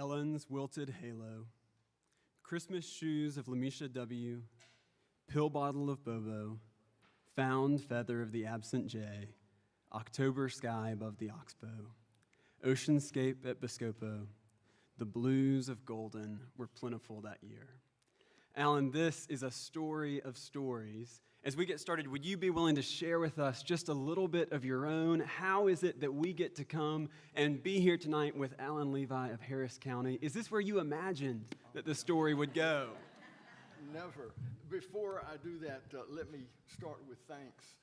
Ellen's wilted halo, Christmas shoes of Lamisha W., pill bottle of Bobo, found feather of the absent jay, October sky above the oxbow, oceanscape at Biscopo, the blues of golden were plentiful that year. Allen, this is a story of stories. As we get started, would you be willing to share with us just a little bit of your own? How is it that we get to come and be here tonight with Allen Levi of Harris County? Is this where you imagined that the story would go? Never. Before I do that, let me start with thanks.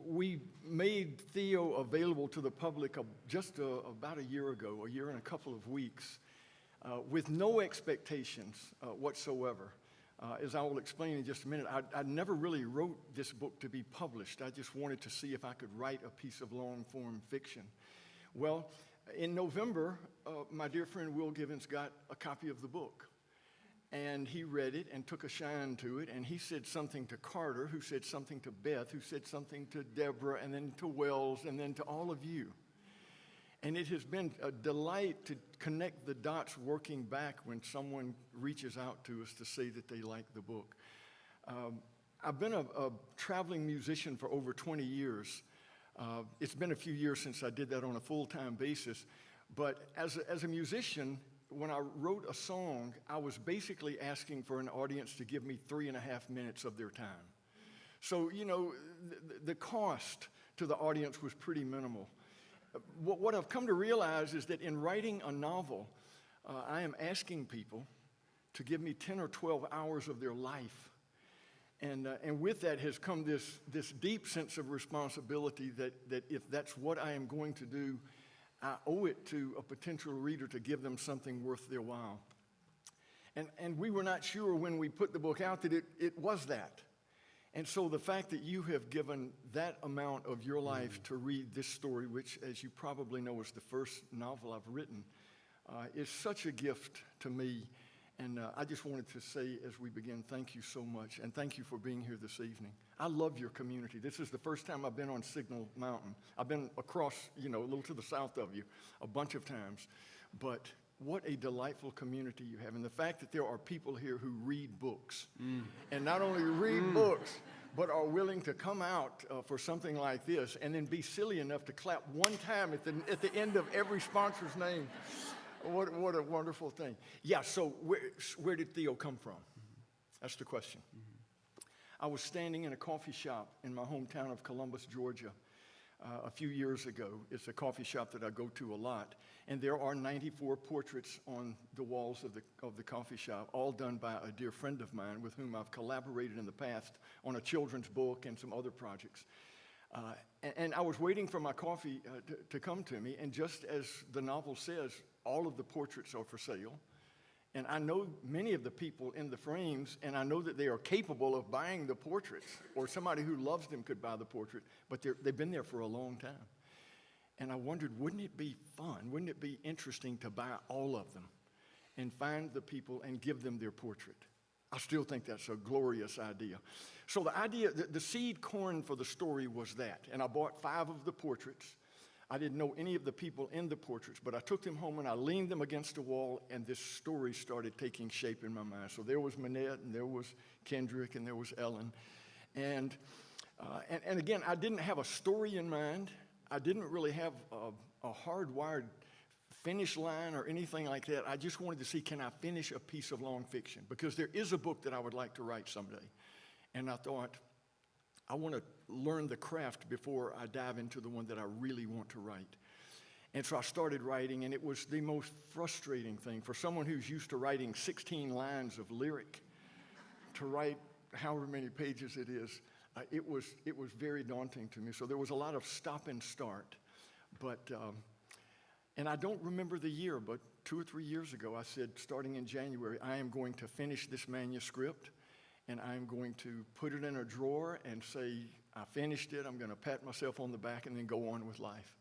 We made Theo available to the public just about a year ago, a year and a couple of weeks, with no expectations whatsoever. As I will explain in just a minute, I never really wrote this book to be published. I just wanted to see if I could write a piece of long-form fiction. Well, in November, my dear friend Will Givens got a copy of the book. And he read it and took a shine to it, and he said something to Carter, who said something to Beth, who said something to Deborah, and then to Wells, and then to all of you. And it has been a delight to connect the dots working back when someone reaches out to us to say that they like the book. I've been a traveling musician for over 20 years. It's been a few years since I did that on a full-time basis. But as a musician, when I wrote a song, I was basically asking for an audience to give me 3.5 minutes of their time. So, you know, the cost to the audience was pretty minimal. What I've come to realize is that in writing a novel, I am asking people to give me 10 or 12 hours of their life. And with that has come this deep sense of responsibility that if that's what I am going to do, I owe it to a potential reader to give them something worth their while. And we were not sure when we put the book out that it was that. And so the fact that you have given that amount of your life to read this story, which, as you probably know, is the first novel I've written, is such a gift to me. And I just wanted to say as we begin, thank you so much, and thank you for being here this evening. I love your community. This is the first time I've been on Signal Mountain. I've been across, a little to the south of you a bunch of times. But what a delightful community you have. And the fact that there are people here who read books, and not only read books, but are willing to come out for something like this and then be silly enough to clap one time at the end of every sponsor's name. What a wonderful thing. Yeah, so where did Theo come from? That's the question. I was standing in a coffee shop in my hometown of Columbus, Georgia, a few years ago. It's a coffee shop that I go to a lot. And there are 94 portraits on the walls of the coffee shop, all done by a dear friend of mine with whom I've collaborated in the past on a children's book and some other projects. And I was waiting for my coffee to come to me, and just as the novel says, all of the portraits are for sale. And I know many of the people in the frames, and I know that they are capable of buying the portraits, or somebody who loves them could buy the portrait, but they've been there for a long time. And I wondered, wouldn't it be fun, wouldn't it be interesting to buy all of them and find the people and give them their portrait? I still think that's a glorious idea. So the idea, the seed corn for the story was that, and I bought 5 of the portraits. I didn't know any of the people in the portraits, but I took them home and I leaned them against a wall, and this story started taking shape in my mind. So there was Manette, and there was Kendrick, and there was Ellen. And again, I didn't have a story in mind. I didn't really have a hardwired finish line or anything like that. I just wanted to see, can I finish a piece of long fiction? Because there is a book that I would like to write someday. And I thought, I want to learn the craft before I dive into the one that I really want to write. And so I started writing, and it was the most frustrating thing for someone who's used to writing 16 lines of lyric to write however many pages it is. It was very daunting to me. So there was a lot of stop and start. But, and I don't remember the year, but 2 or 3 years ago, I said, starting in January, I am going to finish this manuscript. And I'm going to put it in a drawer and say, I finished it, I'm going to pat myself on the back and then go on with life.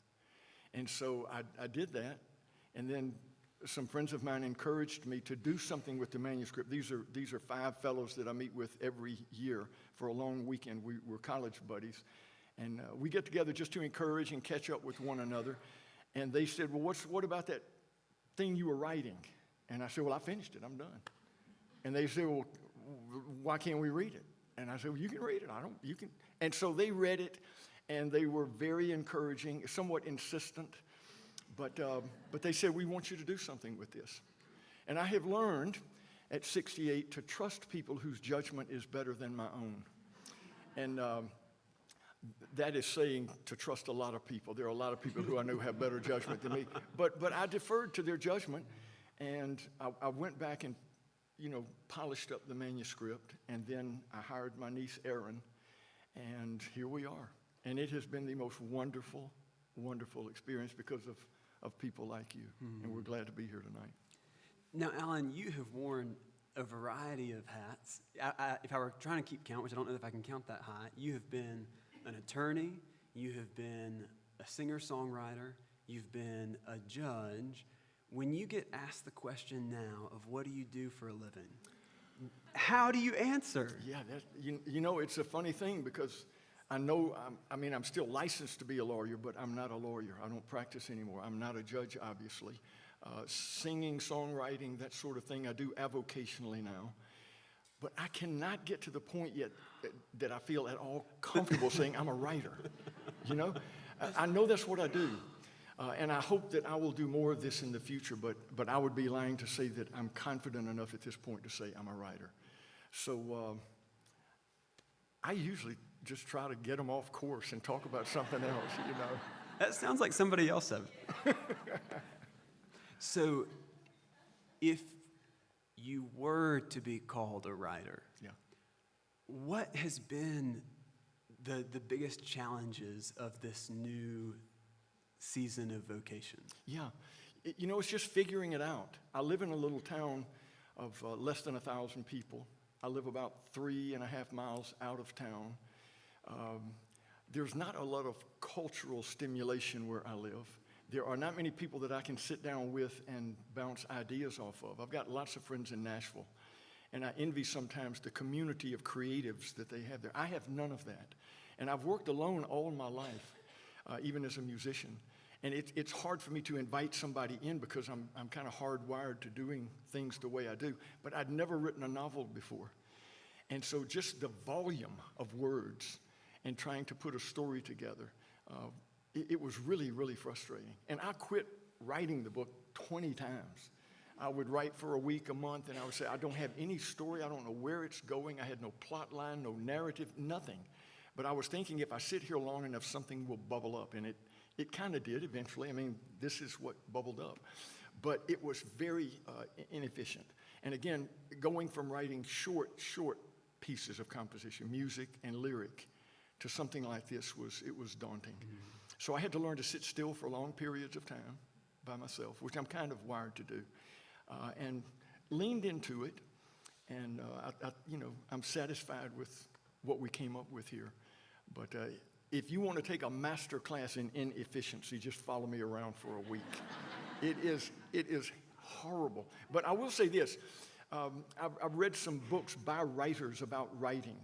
And so I did that. And then some friends of mine encouraged me to do something with the manuscript. These are 5 fellows that I meet with every year for a long weekend. We're college buddies. And we get together just to encourage and catch up with one another. And they said, well, what about that thing you were writing? And I said, well, I finished it. I'm done. And they said, well, why can't we read it? And I said, well, you can read it. You can. And so they read it, and they were very encouraging, somewhat insistent. But they said, we want you to do something with this. And I have learned at 68 to trust people whose judgment is better than my own. And that is saying to trust a lot of people. There are a lot of people who I know have better judgment than me. But I deferred to their judgment, and I went back and, polished up the manuscript, and then I hired my niece, Erin, and here we are. And it has been the most wonderful, wonderful experience because of people like you, and we're glad to be here tonight. Now, Allen, you have worn a variety of hats. If I were trying to keep count, which I don't know if I can count that high, you have been an attorney, you have been a singer-songwriter, you've been a judge. When you get asked the question now of what do you do for a living, how do you answer? Yeah, it's a funny thing because I know, I'm still licensed to be a lawyer, but I'm not a lawyer. I don't practice anymore. I'm not a judge, obviously. Singing, songwriting, that sort of thing, I do avocationally now. But I cannot get to the point yet that I feel at all comfortable saying I'm a writer. I know that's what I do. And I hope that I will do more of this in the future, but I would be lying to say that I'm confident enough at this point to say I'm a writer. So I usually just try to get them off course and talk about something else, That sounds like somebody else said. So if you were to be called a writer, yeah, what has been the biggest challenges of this new season of vocation? Yeah, it's just figuring it out. I live in a little town of less than 1,000 people. I live about 3.5 miles out of town. There's not a lot of cultural stimulation where I live. There are not many people that I can sit down with and bounce ideas off of. I've got lots of friends in Nashville, and I envy sometimes the community of creatives that they have there. I have none of that. And I've worked alone all my life, even as a musician. And it's hard for me to invite somebody in because I'm kind of hardwired to doing things the way I do. But I'd never written a novel before. And so just the volume of words and trying to put a story together, it was really, really frustrating. And I quit writing the book 20 times. I would write for a week, a month, and I would say, I don't have any story. I don't know where it's going. I had no plot line, no narrative, nothing. But I was thinking if I sit here long enough, something will bubble up. And it kind of did eventually. This is what bubbled up. But it was very inefficient. And again, going from writing short pieces of composition, music and lyric, to something like this was daunting. Mm-hmm. So I had to learn to sit still for long periods of time by myself, which I'm kind of wired to do, and leaned into it. And I'm satisfied with what we came up with here. But if you want to take a master class in inefficiency, just follow me around for a week. It is horrible. But I will say this. I've read some books by writers about writing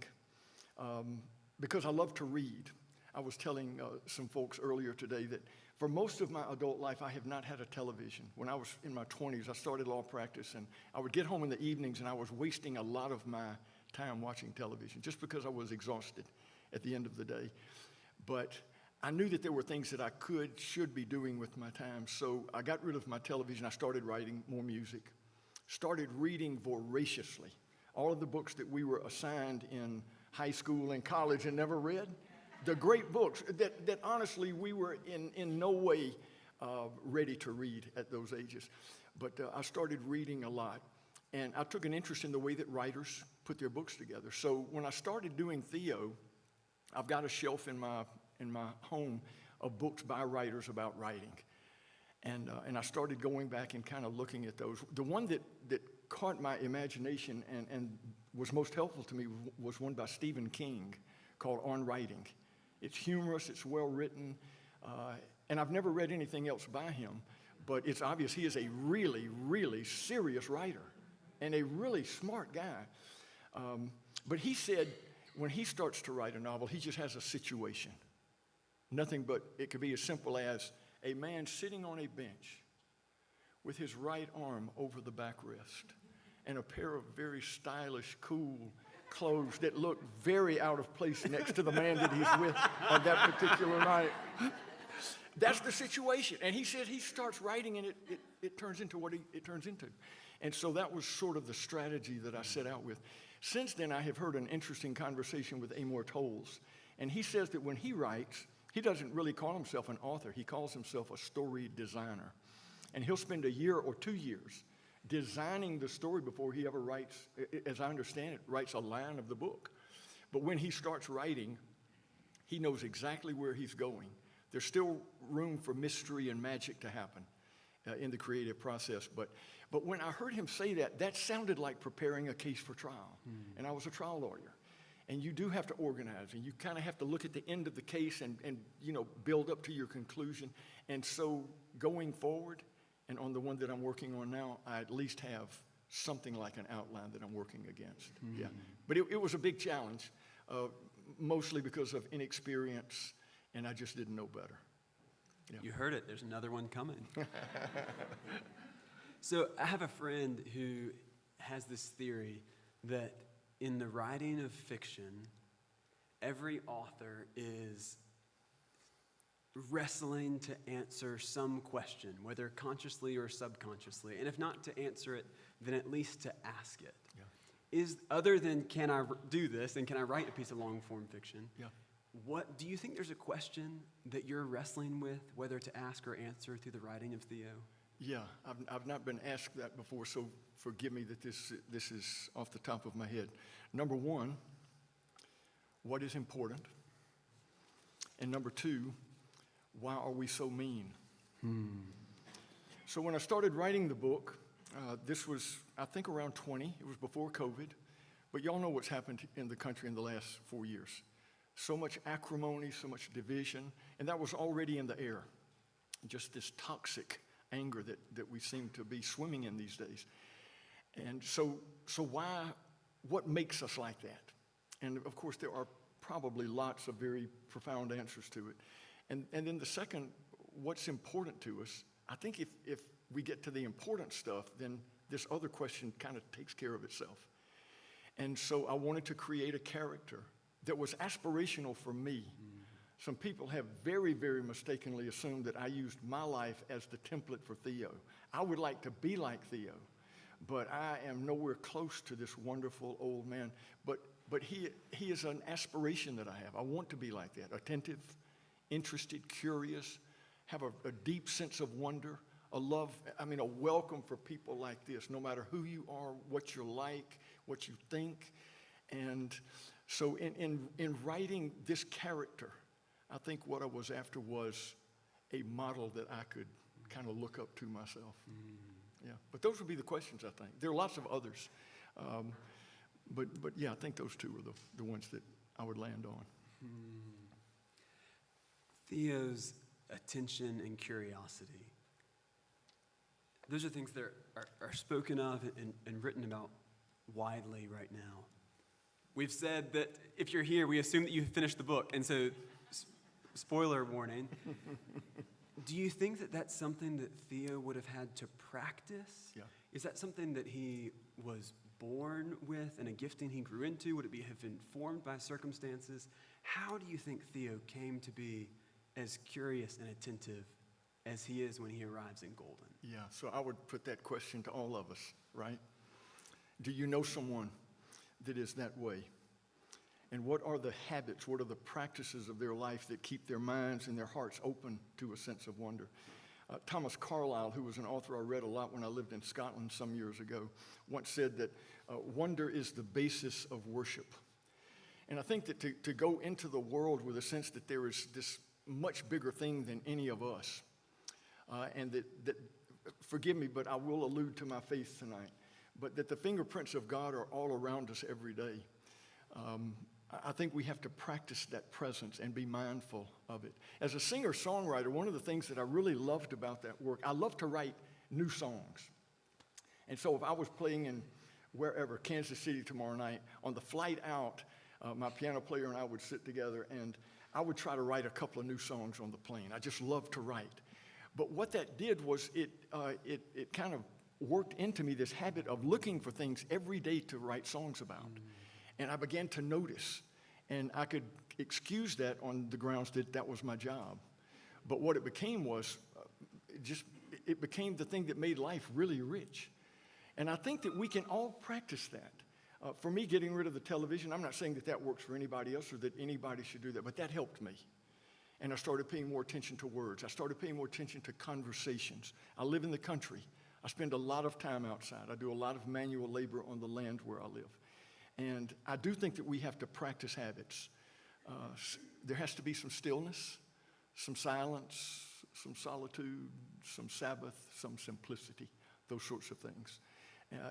because I love to read. I was telling some folks earlier today that for most of my adult life, I have not had a television. When I was in my 20s, I started law practice, and I would get home in the evenings, and I was wasting a lot of my time watching television just because I was exhausted at the end of the day. But I knew that there were things that I should be doing with my time, so I got rid of my television. I started writing more music, started reading voraciously. All of the books that we were assigned in high school and college and never read, the great books that honestly we were in no way ready to read at those ages. But I started reading a lot, and I took an interest in the way that writers put their books together. So when I started doing Theo, I've got a shelf in my home of books by writers about writing. And I started going back and kind of looking at those. The one that caught my imagination and was most helpful to me was one by Stephen King called On Writing. It's humorous, it's well written, and I've never read anything else by him, but it's obvious he is a really, really serious writer and a really smart guy. But he said when he starts to write a novel, he just has a situation. Nothing but, it could be as simple as a man sitting on a bench with his right arm over the backrest and a pair of very stylish, cool clothes that look very out of place next to the man that he's with on that particular night. That's the situation. And he said he starts writing, and it turns into what it turns into. And so that was sort of the strategy that I set out with. Since then, I have heard an interesting conversation with Amor Tolles. And he says that when he writes, he doesn't really call himself an author. He calls himself a story designer. And he'll spend a year or 2 years designing the story before he ever writes, as I understand it, writes a line of the book. But when he starts writing, he knows exactly where he's going. There's still room for mystery and magic to happen in the creative process. But when I heard him say that, that sounded like preparing a case for trial. And I was a trial lawyer. And you do have to organize, and you kind of have to look at the end of the case and build up to your conclusion. And so going forward, and on the one that I'm working on now, I at least have something like an outline that I'm working against. Yeah. But it was a big challenge, mostly because of inexperience, and I just didn't know better. Yeah. You heard it. There's another one coming. So I have a friend who has this theory that in the writing of fiction, every author is wrestling to answer some question, whether consciously or subconsciously. And if not to answer it, then at least to ask it. Yeah. Is other than can I do this and can I write a piece of long-form fiction, yeah. What do you think there's a question that you're wrestling with, whether to ask or answer through the writing of Theo? Yeah, I've not been asked that before, so forgive me that this is off the top of my head. Number one, what is important? And number two, why are we so mean? So when I started writing the book, this was, I think, around 20. It was before COVID. But y'all know what's happened in the country in the last 4 years. So much acrimony, so much division, and that was already in the air. Just this toxic anger that we seem to be swimming in these days. And so why, what makes us like that? And of course, there are probably lots of very profound answers to it. And then the second, what's important to us? I think if we get to the important stuff, then this other question kind of takes care of itself. And so I wanted to create a character that was aspirational for me. Some people have very, very mistakenly assumed that I used my life as the template for Theo. I would like to be like Theo, but I am nowhere close to this wonderful old man. But he is an aspiration that I have. I want to be like that, attentive, interested, curious, have a deep sense of wonder, a love, a welcome for people like this, no matter who you are, what you're like, what you think. And so in writing this character, I think what I was after was a model that I could kind of look up to myself. Yeah, but those would be the questions, I think. There are lots of others. But yeah, I think those two are the ones that I would land on. Theo's attention and curiosity. Those are things that are spoken of and written about widely right now. We've said that if you're here, we assume that you've finished the book. And so, spoiler warning, do you think that that's something that Theo would have had to practice? Yeah. Is that something that he was born with and a gifting he grew into? Would it have been formed by circumstances? How do you think Theo came to be as curious and attentive as he is when he arrives in Golden? Yeah, so I would put that question to all of us, right? Do you know someone that is that way? And what are the habits, what are the practices of their life that keep their minds and their hearts open to a sense of wonder? Thomas Carlyle, who was an author I read a lot when I lived in Scotland some years ago, once said that wonder is the basis of worship. And I think that to go into the world with a sense that there is this much bigger thing than any of us, and that, forgive me, but I will allude to my faith tonight, but that the fingerprints of God are all around us every day. I think we have to practice that presence and be mindful of it. As a singer-songwriter, one of the things that I really loved about that work, I love to write new songs. And so if I was playing in wherever, Kansas City tomorrow night, on the flight out, my piano player and I would sit together and I would try to write a couple of new songs on the plane. I just love to write. But what that did was it kind of worked into me this habit of looking for things every day to write songs about. And I began to notice, and I could excuse that on the grounds that that was my job. But what it became was it became the thing that made life really rich. And I think that we can all practice that. For me, getting rid of the television, I'm not saying that that works for anybody else or that anybody should do that, but that helped me. And I started paying more attention to words. I started paying more attention to conversations. I live in the country. I spend a lot of time outside. I do a lot of manual labor on the land where I live. And I do think that we have to practice habits. There has to be some stillness, some silence, some solitude, some Sabbath, some simplicity, those sorts of things.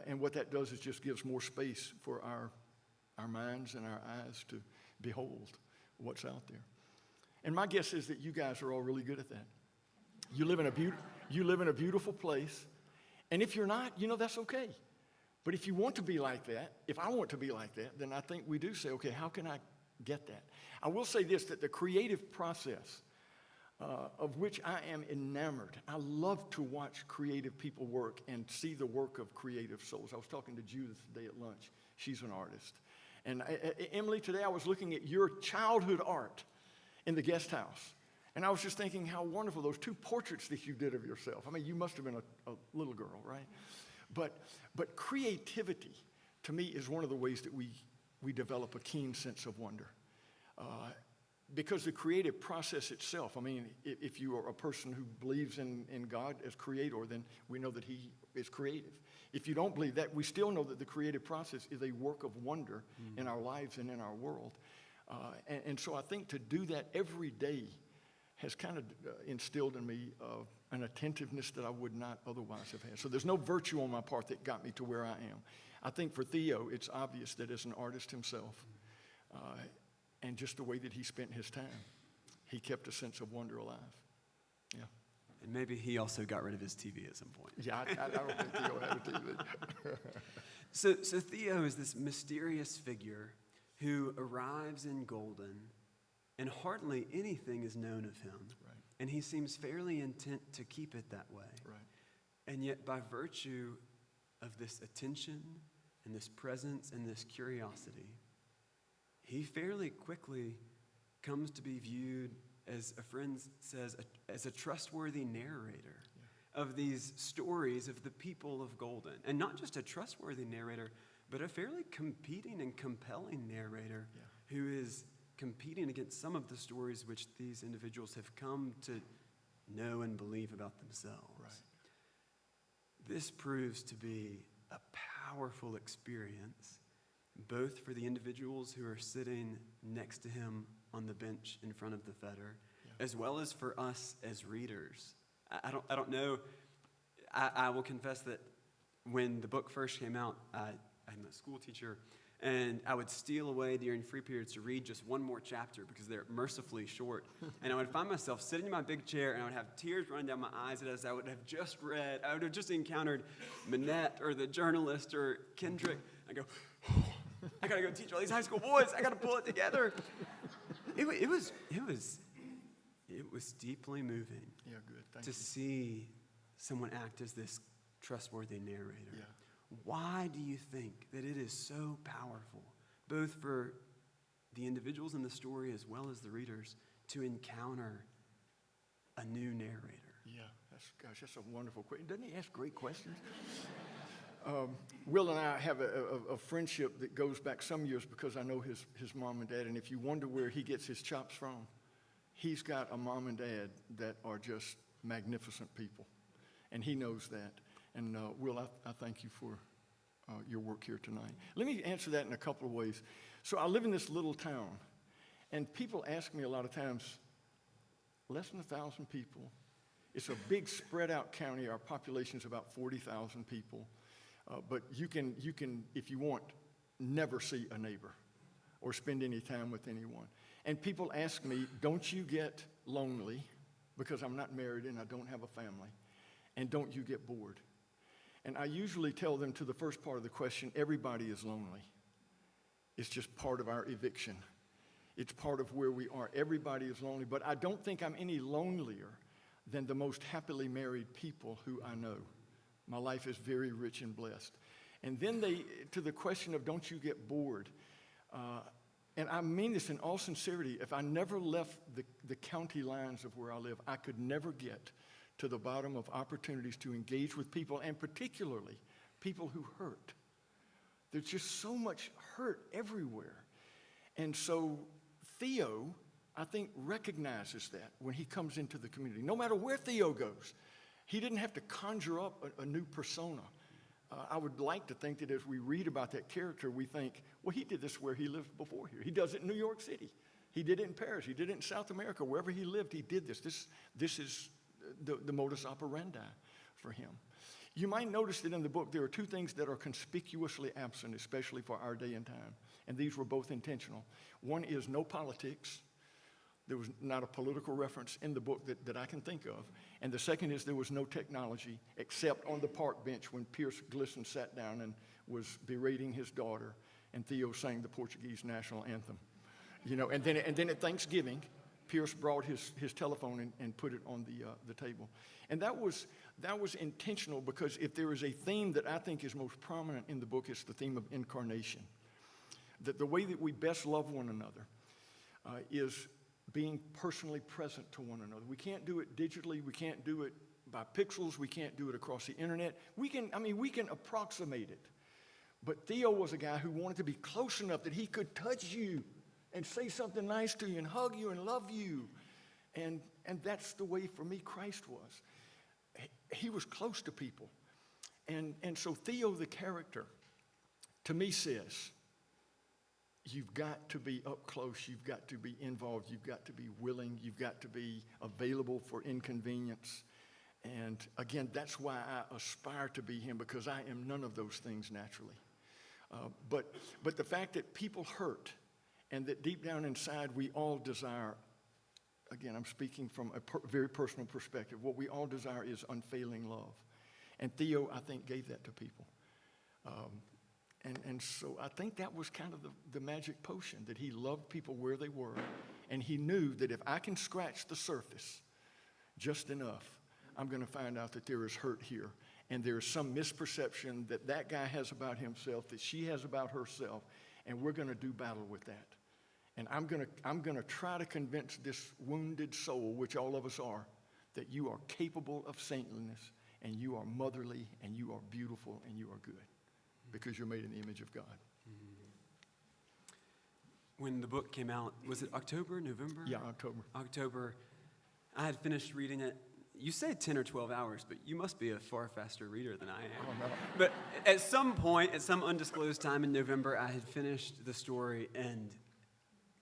And what that does is just gives more space for our minds and our eyes to behold what's out there. And my guess is that you guys are all really good at that. You live in a beautiful place. And if you're not, that's okay. But if you want to be like that, if I want to be like that, then I think we do say, okay, how can I get that? I will say this, that the creative process of which I am enamored. I love to watch creative people work and see the work of creative souls. I was talking to Judith today at lunch. She's an artist. And Emily, today I was looking at your childhood art in the guest house. And I was just thinking how wonderful those 2 portraits that you did of yourself. I mean, you must have been a little girl, right? But creativity, to me, is one of the ways that we develop a keen sense of wonder. Because the creative process itself, I mean, if you are a person who believes in God as creator, then we know that he is creative. If you don't believe that, we still know that the creative process is a work of wonder in our lives and in our world. And so I think to do that every day has kind of instilled in me an attentiveness that I would not otherwise have had. So there's no virtue on my part that got me to where I am. I think for Theo, it's obvious that as an artist himself, and just the way that he spent his time, he kept a sense of wonder alive. Yeah. And maybe he also got rid of his TV at some point. Yeah, I don't think Theo had a TV. So Theo is this mysterious figure who arrives in Golden, and hardly anything is known of him. Right. And he seems fairly intent to keep it that way. Right. And yet, by virtue of this attention and this presence and this curiosity, he fairly quickly comes to be viewed, as a friend says, as a trustworthy narrator of these stories of the people of Golden. And not just a trustworthy narrator, but a fairly competing and compelling narrator who is competing against some of the stories which these individuals have come to know and believe about themselves. Right. This proves to be a powerful experience, both for the individuals who are sitting next to him on the bench in front of the fetter, as well as for us as readers. I don't know. I will confess that when the book first came out, I'm a school teacher, and I would steal away during free periods to read just one more chapter because they're mercifully short. And I would find myself sitting in my big chair, and I would have tears running down my eyes as I would have just read. I would have just encountered Minette or the journalist or Kendrick. I go, I got to go teach all these high school boys. I got to pull it together. It was deeply moving. Yeah, good. Thank to you. see someone act as this trustworthy narrator. Yeah. Why do you think that it is so powerful, both for the individuals in the story as well as the readers, to encounter a new narrator? Yeah, that's a wonderful question. Doesn't he ask great questions? Will and I have a friendship that goes back some years because I know his mom and dad, and if you wonder where he gets his chops from, he's got a mom and dad that are just magnificent people, and he knows that. And Will, I thank you for your work here tonight. Let me answer that in a couple of ways. So I live in this little town, and people ask me a lot of times, less than 1,000 people. It's a big spread out county. Our population is about 40,000 people. But you can, if you want, never see a neighbor or spend any time with anyone. And people ask me, don't you get lonely because I'm not married and I don't have a family? And don't you get bored? And I usually tell them to the first part of the question, everybody is lonely. It's just part of our eviction. It's part of where we are. Everybody is lonely, but I don't think I'm any lonelier than the most happily married people who I know. My life is very rich and blessed. And then to the question of don't you get bored, and I mean this in all sincerity, if I never left the county lines of where I live, I could never get to the bottom of opportunities to engage with people, and particularly people who hurt. There's just so much hurt everywhere. And so Theo, I think, recognizes that when he comes into the community. No matter where Theo goes, he didn't have to conjure up a new persona. I would like to think that as we read about that character, we think, well, he did this where he lived before here. He does it in New York City. He did it in Paris. He did it in South America. Wherever he lived, he did this. This is the modus operandi for him. You might notice that in the book, there are two things that are conspicuously absent, especially for our day and time. And these were both intentional. One is no politics. There was not a political reference in the book that I can think of. And the second is there was no technology except on the park bench when Pierce Glisson sat down and was berating his daughter and Theo sang the Portuguese national anthem. You know, and then at Thanksgiving, Pierce brought his telephone and put it on the table. And that was intentional because if there is a theme that I think is most prominent in the book, it's the theme of incarnation. That the way that we best love one another is being personally present to one another. We can't do it digitally. We can't do it by pixels. We can't do it across the internet. We can approximate it. But Theo was a guy who wanted to be close enough that he could touch you and say something nice to you and hug you and love you. And that's the way, for me, Christ was. He was close to people. And so Theo, the character, to me says, you've got to be up close, you've got to be involved, you've got to be willing, you've got to be available for inconvenience. And again, that's why I aspire to be him, because I am none of those things naturally. But the fact that people hurt and that deep down inside we all desire, again, I'm speaking from a very personal perspective, what we all desire is unfailing love. And Theo, I think, gave that to people. And so I think that was kind of the magic potion, that he loved people where they were, and he knew that if I can scratch the surface just enough, I'm going to find out that there is hurt here, and there is some misperception that guy has about himself, that she has about herself, and we're going to do battle with that. And I'm going to try to convince this wounded soul, which all of us are, that you are capable of saintliness, and you are motherly, and you are beautiful, and you are good, because you're made in the image of God. When the book came out, was it October, November? Yeah, October. October. I had finished reading it. You said 10 or 12 hours, but you must be a far faster reader than I am. Oh, no. But at some point, at some undisclosed time in November, I had finished the story and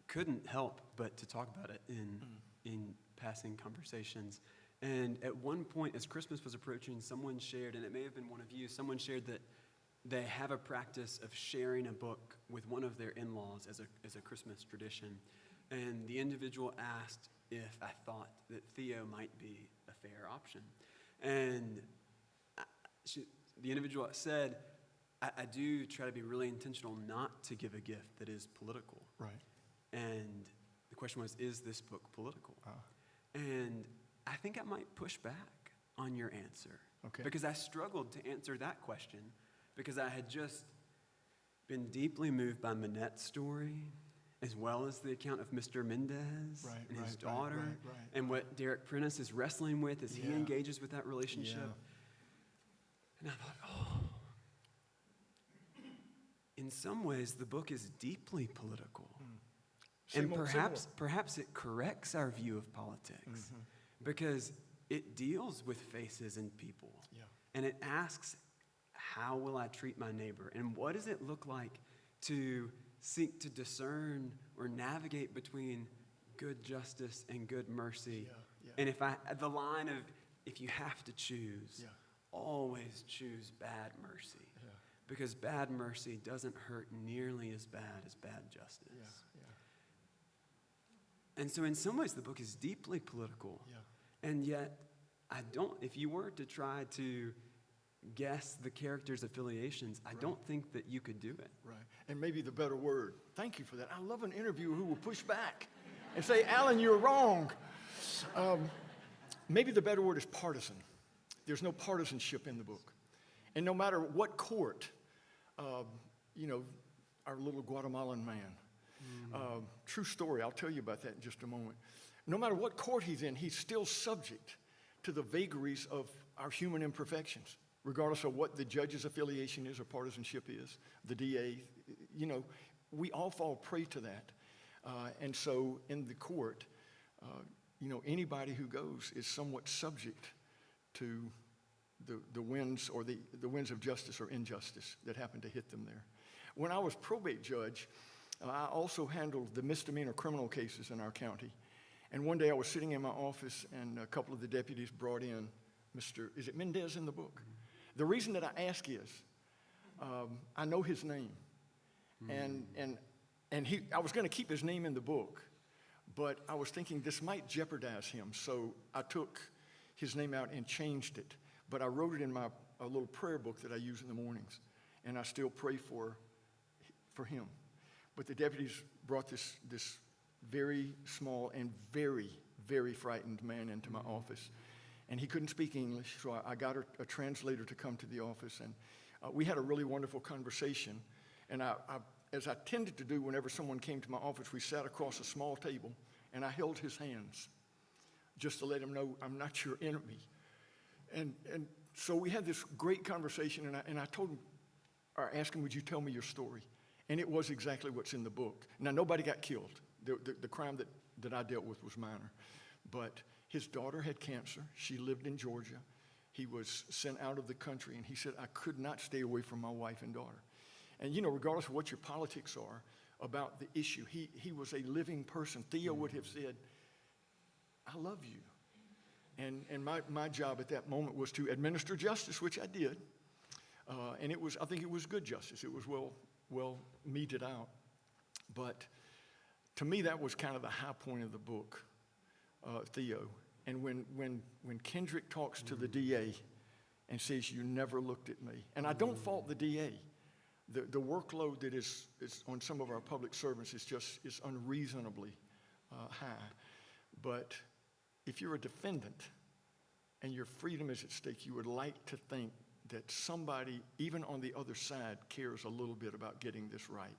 couldn't help but to talk about it in passing conversations. And at one point, as Christmas was approaching, someone shared, and it may have been one of you, someone shared that they have a practice of sharing a book with one of their in-laws as a Christmas tradition. And the individual asked if I thought that Theo might be a fair option. And the individual said, I do try to be really intentional not to give a gift that is political. Right. And the question was, is this book political? And I think I might push back on your answer. Okay. Because I struggled to answer that question, because I had just been deeply moved by Manette's story, as well as the account of Mr. Mendez and his daughter, and what Derek Prentice is wrestling with as he engages with that relationship. Yeah. And I thought, in some ways, the book is deeply political. And perhaps it corrects our view of politics, because it deals with faces and people. Yeah. And it asks, how will I treat my neighbor? And what does it look like to seek to discern or navigate between good justice and good mercy? And the line of, if you have to choose, always choose bad mercy. Because bad mercy doesn't hurt nearly as bad justice. And so in some ways the book is deeply political. And yet, if you were to try to guess the characters' affiliations, I don't think that you could do it. Right. And maybe the better word, thank you for that. I love an interviewer who will push back and say, Allen, you're wrong. maybe the better word is partisan. There's no partisanship in the book. And no matter what court, you know, our little Guatemalan man, true story, I'll tell you about that in just a moment. No matter what court he's in, he's still subject to the vagaries of our human imperfections, regardless of what the judge's affiliation is or partisanship is, the DA, you know, we all fall prey to that. And so in the court, you know, anybody who goes is somewhat subject to the winds or the winds of justice or injustice that happen to hit them there. When I was probate judge, I also handled the misdemeanor criminal cases in our county. And one day I was sitting in my office and a couple of the deputies brought in is it Mendez in the book? The reason that I ask is, I know his name. And I was going to keep his name in the book, but I was thinking this might jeopardize him. So I took his name out and changed it. But I wrote it in a little prayer book that I use in the mornings. And I still pray for him. But the deputies brought this very small and very, very frightened man into my office. And he couldn't speak English, so I got a translator to come to the office. And we had a really wonderful conversation. And as I tended to do whenever someone came to my office, we sat across a small table, and I held his hands just to let him know I'm not your enemy. And so we had this great conversation, and I told him, or asked him, would you tell me your story? And it was exactly what's in the book. Now, nobody got killed. The crime that I dealt with was minor. But his daughter had cancer. She lived in Georgia. He was sent out of the country, and he said, I could not stay away from my wife and daughter. And, you know, regardless of what your politics are about the issue, he was a living person. Theo would have said, I love you. And my job at that moment was to administer justice, which I did. And I think it was good justice. It was well meted out. But to me, that was kind of the high point of the book, Theo. And when Kendrick talks to the DA and says, you never looked at me. And I don't fault the DA. The workload that is on some of our public servants is unreasonably high. But if you're a defendant and your freedom is at stake, you would like to think that somebody, even on the other side, cares a little bit about getting this right.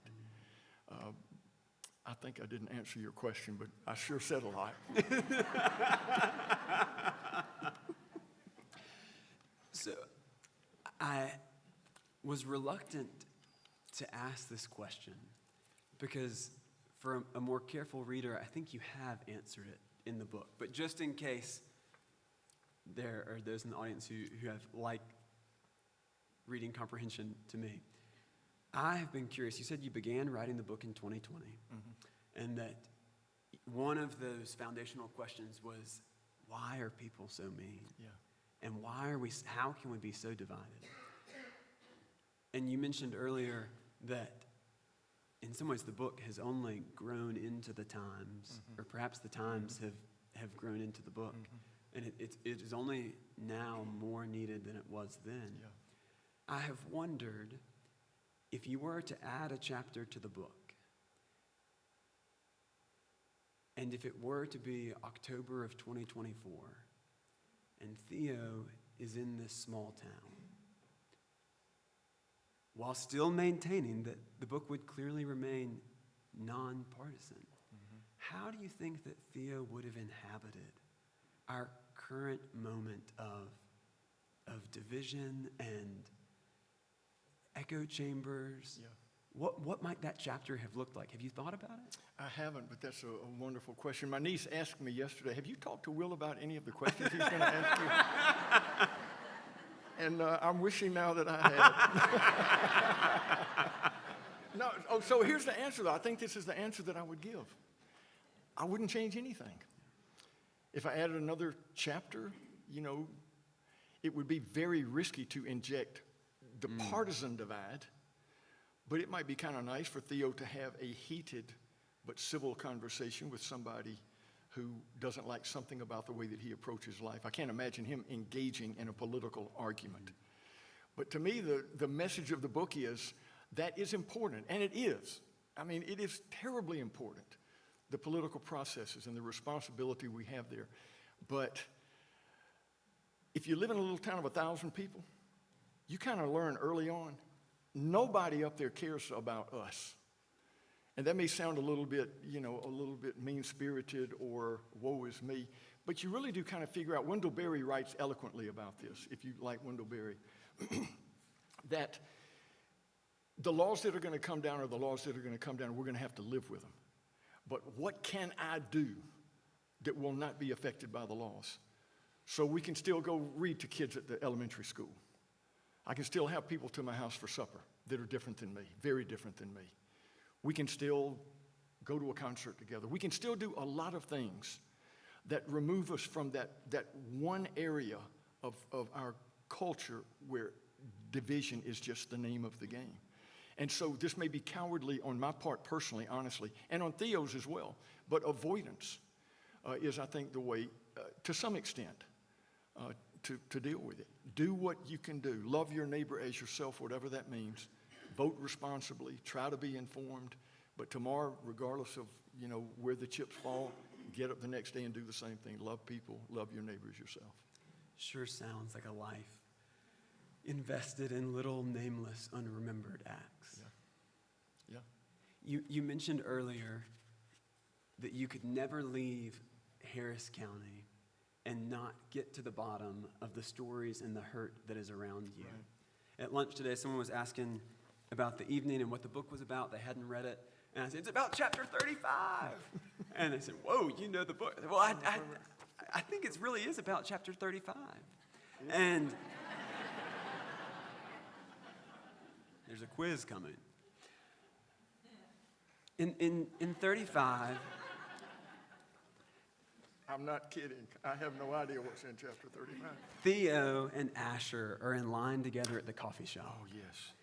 I think I didn't answer your question, but I sure said a lot. So I was reluctant to ask this question because for a more careful reader, I think you have answered it in the book. But just in case there are those in the audience who have like reading comprehension to me, I have been curious. You said you began writing the book in 2020, and that one of those foundational questions was, why are people so mean? Yeah. And how can we be so divided? And you mentioned earlier that in some ways the book has only grown into the times, or perhaps the times have grown into the book. And it is only now more needed than it was then. Yeah. I have wondered if you were to add a chapter to the book, and if it were to be October of 2024, and Theo is in this small town, while still maintaining that the book would clearly remain nonpartisan, how do you think that Theo would have inhabited our current moment of division and echo chambers? Yeah. What might that chapter have looked like? Have you thought about it? I haven't, but that's a wonderful question. My niece asked me yesterday, have you talked to Will about any of the questions he's going to ask you? And I'm wishing now that I had. No, so here's the answer, though. I think this is the answer that I would give. I wouldn't change anything. If I added another chapter, you know, it would be very risky to inject the partisan divide, but it might be kind of nice for Theo to have a heated but civil conversation with somebody who doesn't like something about the way that he approaches life. I can't imagine him engaging in a political argument. But to me, the message of the book is that is important, and it is. I mean, it is terribly important, the political processes and the responsibility we have there. But if you live in a little town of 1,000 people, you kind of learn early on, nobody up there cares about us. And that may sound a little bit mean-spirited or woe is me, but you really do kind of figure out. Wendell Berry writes eloquently about this, if you like Wendell Berry, that the laws that are going to come down are the laws that are going to come down. We're going to have to live with them. But what can I do that will not be affected by the laws? So we can still go read to kids at the elementary school. I can still have people to my house for supper that are different than me, very different than me. We can still go to a concert together. We can still do a lot of things that remove us from that one area of our culture where division is just the name of the game. And so this may be cowardly on my part personally, honestly, and on Theo's as well. But avoidance is, I think, the way, to some extent, to deal with it. Do what you can do. Love your neighbor as yourself, whatever that means. Vote responsibly. Try to be informed. But tomorrow, regardless of where the chips fall, get up the next day and do the same thing. Love people. Love your neighbor as yourself. Sure sounds like a life invested in little, nameless, unremembered acts. Yeah. Yeah. You mentioned earlier that you could never leave Harris County and not get to the bottom of the stories and the hurt that is around you. Right. At lunch today, someone was asking about the evening and what the book was about. They hadn't read it. And I said, it's about chapter 35. And they said, whoa, you know the book. Well, I think it really is about chapter 35. And there's a quiz coming. In 35... I'm not kidding. I have no idea what's in chapter 35. Theo and Asher are in line together at the coffee shop. Oh, yes.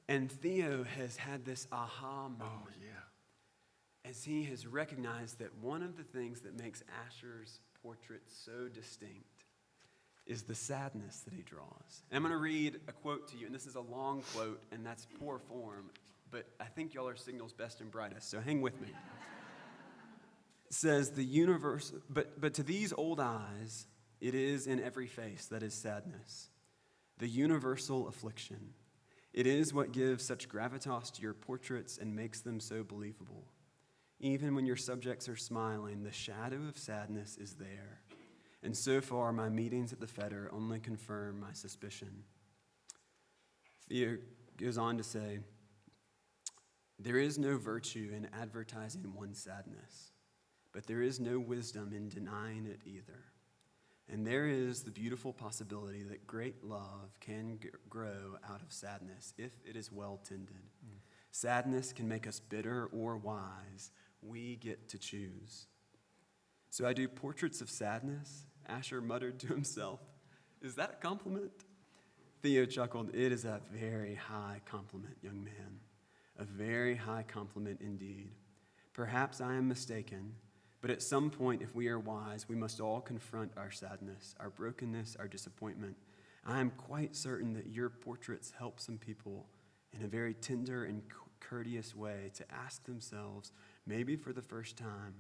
And Theo has had this aha moment. Oh, yeah. As he has recognized that one of the things that makes Asher's portrait so distinct is the sadness that he draws. And I'm going to read a quote to you, and this is a long quote, and that's poor form, but I think y'all are signals best and brightest, so hang with me. It says, the universe, but to these old eyes, it is in every face that is sadness, the universal affliction. It is what gives such gravitas to your portraits and makes them so believable. Even when your subjects are smiling, the shadow of sadness is there. And so far, my meetings at the Feder only confirm my suspicion. Theo goes on to say, there is no virtue in advertising one's sadness, but there is no wisdom in denying it either. And there is the beautiful possibility that great love can grow out of sadness if it is well tended. Sadness can make us bitter or wise. We get to choose. So I do portraits of sadness, Asher muttered to himself. Is that a compliment? Theo chuckled. It is a very high compliment, young man. A very high compliment indeed. Perhaps I am mistaken, but at some point, if we are wise, we must all confront our sadness, our brokenness, our disappointment. I am quite certain that your portraits help some people in a very tender and courteous way to ask themselves, maybe for the first time,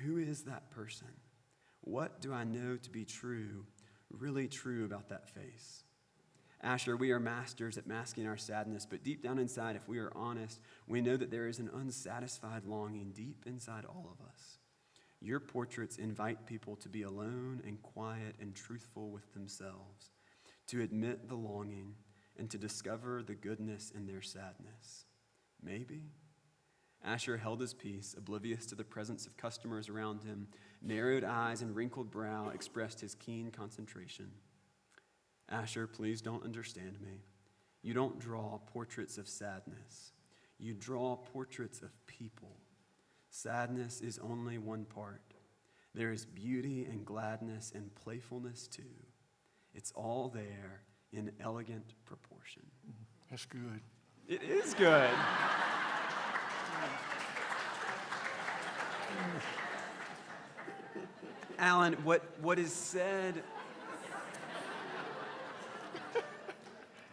who is that person? What do I know to be true, really true about that face? Asher, we are masters at masking our sadness, but deep down inside, if we are honest, we know that there is an unsatisfied longing deep inside all of us. Your portraits invite people to be alone and quiet and truthful with themselves, to admit the longing and to discover the goodness in their sadness. Maybe. Asher held his peace, oblivious to the presence of customers around him. Narrowed eyes and wrinkled brow expressed his keen concentration. Asher, please don't understand me. You don't draw portraits of sadness. You draw portraits of people. Sadness is only one part. There is beauty and gladness and playfulness too. It's all there in elegant proportion. That's good. It is good. Allen, what is said...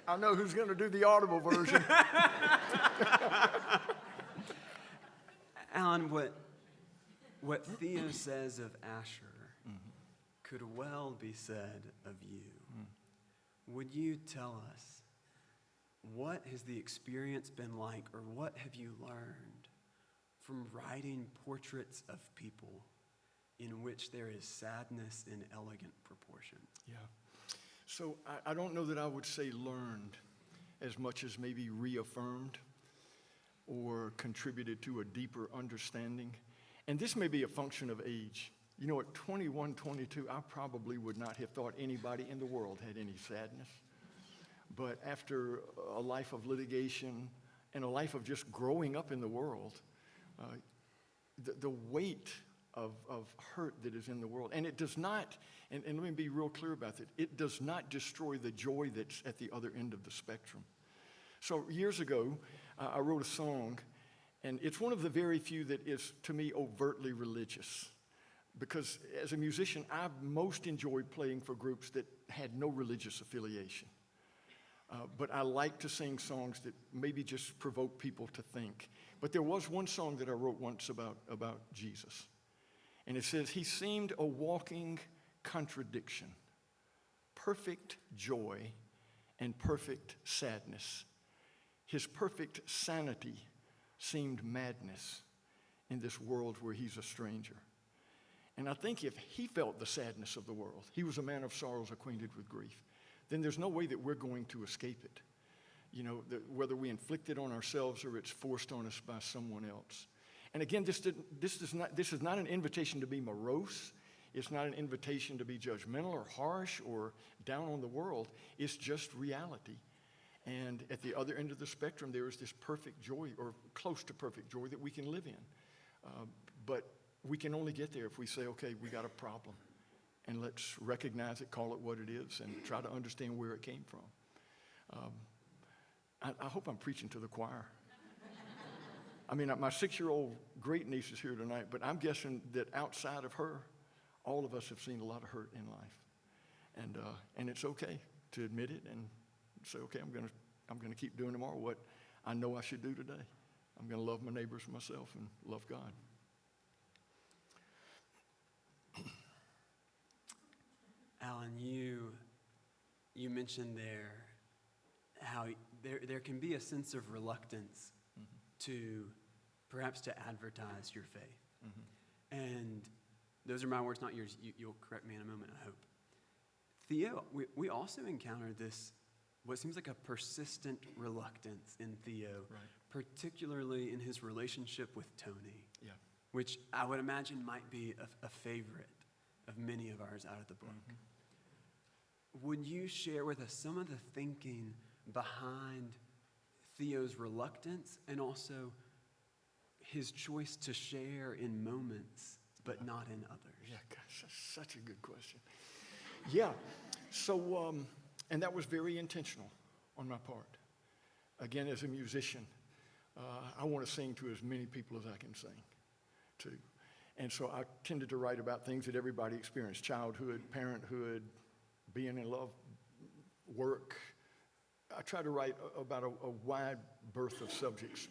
I know who's going to do the audible version. Allen, what Theo says of Asher could well be said of you. would you tell us, what has the experience been like, or what have you learned from writing portraits of people in which there is sadness in elegant proportion? Yeah. So I don't know that I would say learned as much as maybe reaffirmed or contributed to a deeper understanding. And this may be a function of age. You know, at 21, 22, I probably would not have thought anybody in the world had any sadness. But after a life of litigation and a life of just growing up in the world, the weight of hurt that is in the world, and it does not, and let me be real clear about that, it does not destroy the joy that's at the other end of the spectrum. So years ago, I wrote a song, and it's one of the very few that is, to me, overtly religious. Because as a musician, I most enjoyed playing for groups that had no religious affiliation. But I like to sing songs that maybe just provoke people to think. But there was one song that I wrote once about Jesus. And it says, he seemed a walking contradiction, perfect joy and perfect sadness. His perfect sanity seemed madness in this world where he's a stranger. And I think if he felt the sadness of the world, he was a man of sorrows acquainted with grief, then there's no way that we're going to escape it. You know, whether we inflict it on ourselves or it's forced on us by someone else. And again, this is not an invitation to be morose. It's not an invitation to be judgmental or harsh or down on the world. It's just reality. And at the other end of the spectrum, there is this perfect joy, or close to perfect joy, that we can live in. But we can only get there if we say, okay, we got a problem. And let's recognize it, call it what it is, and try to understand where it came from. I hope I'm preaching to the choir. I mean, my 6-year-old great niece is here tonight, but I'm guessing that outside of her, all of us have seen a lot of hurt in life. And it's okay to admit it and say, okay, I'm gonna keep doing tomorrow what I know I should do today. I'm gonna love my neighbors and myself and love God. Allen, you mentioned there how there can be a sense of reluctance to perhaps to advertise your faith. And those are my words, not yours. You'll correct me in a moment, I hope. Theo, we also encountered this, what seems like a persistent reluctance in Theo, Right. particularly in his relationship with Tony, Yeah. which I would imagine might be a favorite of many of ours out of the book. Would you share with us some of the thinking behind Theo's reluctance and also his choice to share in moments but not in others? Yeah, gosh, that's such a good question. Yeah, so, and that was very intentional on my part. Again, as a musician, I want to sing to as many people as I can sing to. And so I tended to write about things that everybody experienced: childhood, parenthood, being in love, work. I try to write about a wide berth of subjects.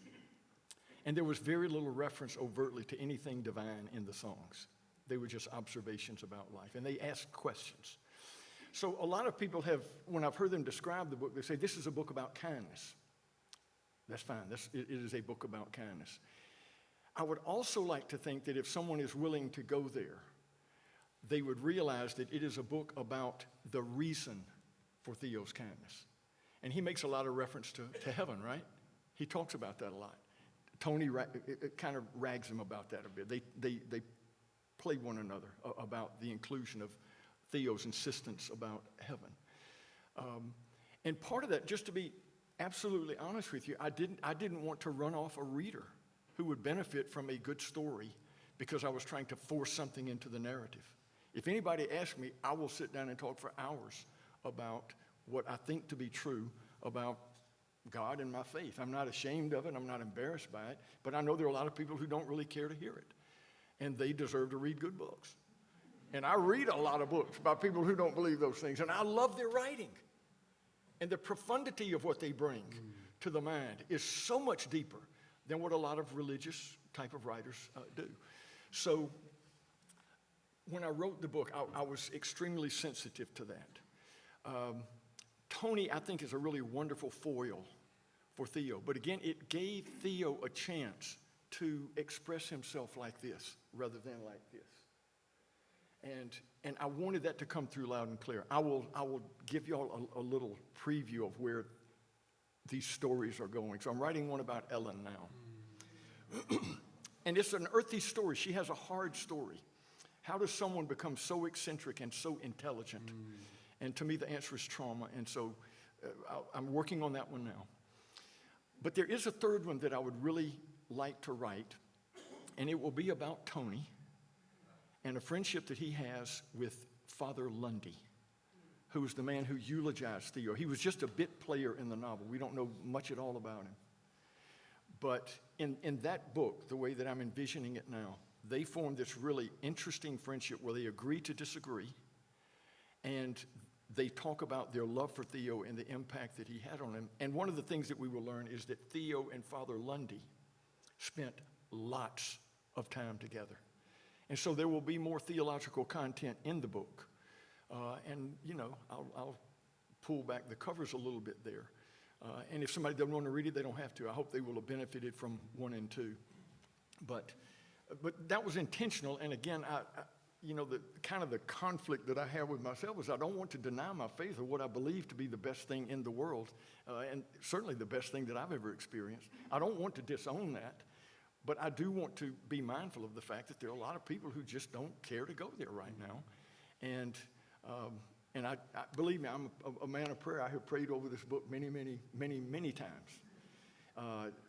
And there was very little reference overtly to anything divine in the songs. They were just observations about life, and they asked questions. So a lot of people have, when I've heard them describe the book, they say, this is a book about kindness. That's fine. It is a book about kindness. I would also like to think that if someone is willing to go there, they would realize that it is a book about the reason for Theo's kindness. And he makes a lot of reference to heaven, right? He talks about that a lot. Tony it kind of rags him about that a bit. They play one another about the inclusion of Theo's insistence about heaven. And part of that, just to be absolutely honest with you, I didn't want to run off a reader who would benefit from a good story because I was trying to force something into the narrative. If anybody asks me, I will sit down and talk for hours about what I think to be true about God and my faith. I'm not ashamed of it. I'm not embarrassed by it. But I know there are a lot of people who don't really care to hear it. And they deserve to read good books. And I read a lot of books by people who don't believe those things. And I love their writing. And the profundity of what they bring to the mind is so much deeper than what a lot of religious type of writers do. So when I wrote the book, I was extremely sensitive to that. Tony, I think, is a really wonderful foil for Theo. But again, it gave Theo a chance to express himself like this rather than like this. And I wanted that to come through loud and clear. I will give you all a little preview of where these stories are going. So I'm writing one about Ellen now. And it's an earthy story. She has a hard story. How does someone become so eccentric and so intelligent? And to me, the answer is trauma. And so I'm working on that one now. But there is a third one that I would really like to write, and it will be about Tony and a friendship that he has with Father Lundy, who was the man who eulogized Theo. He was just a bit player in the novel. We don't know much at all about him. But in that book, the way that I'm envisioning it now, they formed this really interesting friendship where they agree to disagree, and they talk about their love for Theo and the impact that he had on him. And one of the things that we will learn is that Theo and Father Lundy spent lots of time together. And so there will be more theological content in the book. And, you know, I'll pull back the covers a little bit there. And if somebody doesn't want to read it, they don't have to. I hope they will have benefited from 1 and 2. But that was intentional. And again, you know, the kind of the conflict that I have with myself is I don't want to deny my faith or what I believe to be the best thing in the world, and certainly the best thing that I've ever experienced. I don't want to disown that, but I do want to be mindful of the fact that there are a lot of people who just don't care to go there right now. And I believe me, I'm a man of prayer. I have prayed over this book many times,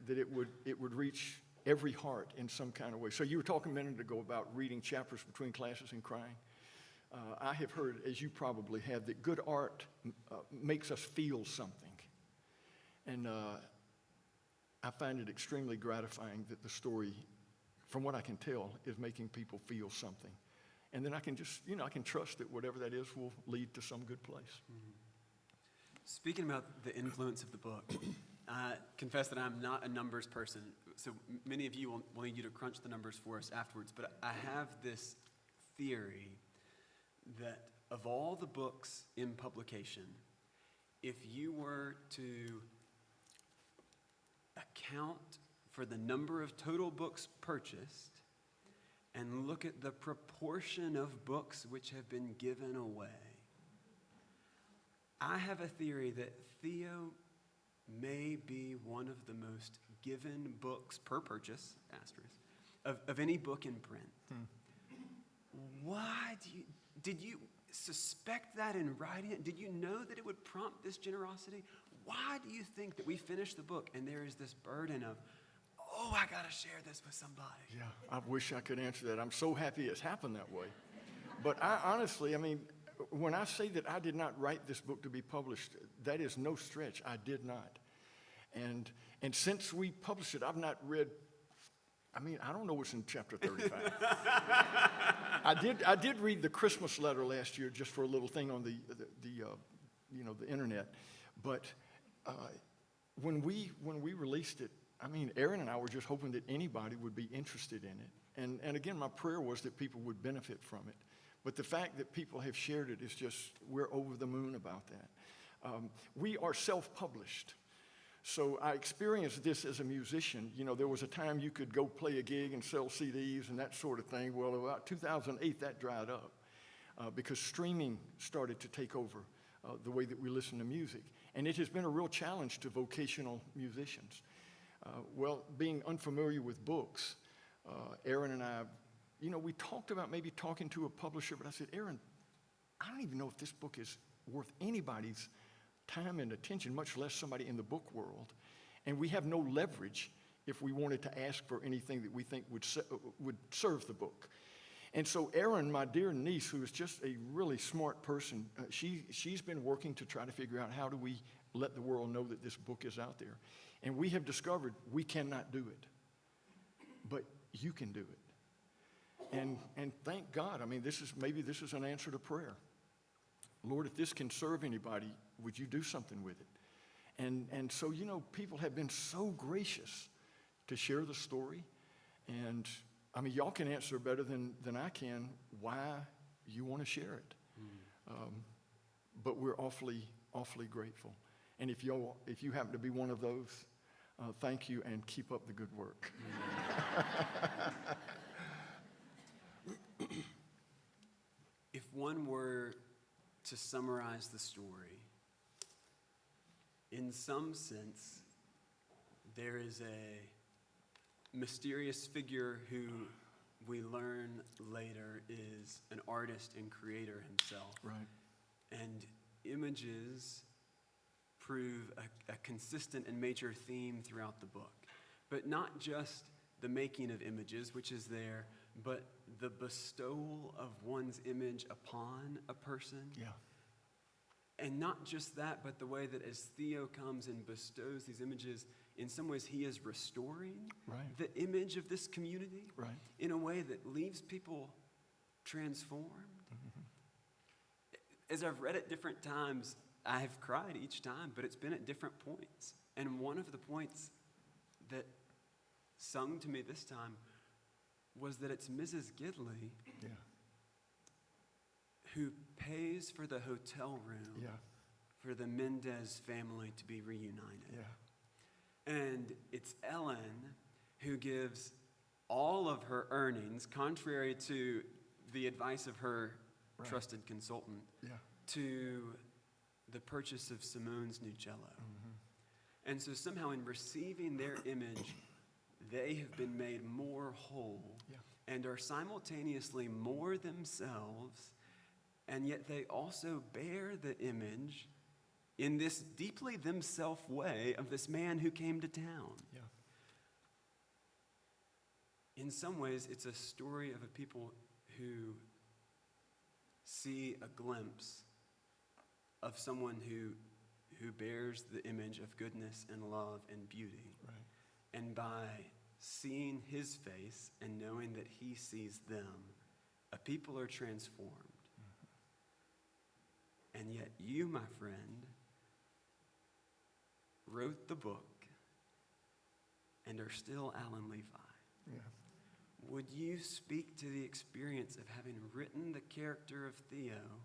that it would reach every heart in some kind of way. So you were talking a minute ago about reading chapters between classes and crying. I have heard, as you probably have, that good art makes us feel something. And I find it extremely gratifying that the story, from what I can tell, is making people feel something. And then I can just, you know, I can trust that whatever that is will lead to some good place. Mm-hmm. Speaking about the influence of the book, I confess that I'm not a numbers person. So many of you will need you to crunch the numbers for us afterwards. But I have this theory that of all the books in publication, if you were to account for the number of total books purchased and look at the proportion of books which have been given away, I have a theory that Theo may be one of the most given books per purchase, asterisk, of any book in print. Why did you suspect that in writing it? Did you know that it would prompt this generosity? Why do you think that we finish the book and there is this burden of, oh, I got to share this with somebody? Yeah, I wish I could answer that. I'm so happy it's happened that way. But I honestly, I mean, when I say that I did not write this book to be published, that is no stretch. I did not. And since we published it, I've not read, I mean, I don't know what's in chapter 35. I did read the Christmas letter last year just for a little thing on the internet. But when we released it, I mean, Aaron and I were just hoping that anybody would be interested in it. And again, my prayer was that people would benefit from it. But the fact that people have shared it is just, we're over the moon about that. We are self-published. So I experienced this as a musician. You know, there was a time you could go play a gig and sell CDs and that sort of thing. Well, about 2008, that dried up because streaming started to take over the way that we listen to music. And it has been a real challenge to vocational musicians. Well, being unfamiliar with books, Aaron and I, you know, we talked about maybe talking to a publisher, but I said, Aaron, I don't even know if this book is worth anybody's time and attention, much less somebody in the book world. And we have no leverage if we wanted to ask for anything that we think would serve the book. And so Erin, my dear niece, who is just a really smart person, she's been working to try to figure out how do we let the world know that this book is out there. And we have discovered we cannot do it, but you can do it. And thank God, I mean, maybe this is an answer to prayer. Lord, if this can serve anybody, would you do something with it? And so, you know, people have been so gracious to share the story. And, I mean, y'all can answer better than I can why you want to share it. But we're awfully awfully grateful. And if you happen to be one of those, thank you and keep up the good work. If one were to summarize the story, in some sense, there is a mysterious figure who we learn later is an artist and creator himself. Right. And images prove a consistent and major theme throughout the book. But not just the making of images, which is there, but the bestowal of one's image upon a person. Yeah. And not just that, but the way that as Theo comes and bestows these images, in some ways he is restoring the image of this community in a way that leaves people transformed. Mm-hmm. As I've read it different times, I have cried each time, but it's been at different points. And one of the points that sung to me this time was that it's Mrs. Gidley who pays for the hotel room for the Mendez family to be reunited. Yeah. And it's Ellen who gives all of her earnings, contrary to the advice of her trusted consultant, to the purchase of Simone's new cello. Mm-hmm. And so somehow in receiving their image, they have been made more whole and are simultaneously more themselves, and yet they also bear the image in this deeply themself way of this man who came to town. Yeah. In some ways, it's a story of a people who see a glimpse of someone who bears the image of goodness and love and beauty. Right. And by seeing his face and knowing that he sees them, a people are transformed. Mm-hmm. And yet you, my friend, wrote the book and are still Allen Levi. Yeah. Would you speak to the experience of having written the character of Theo,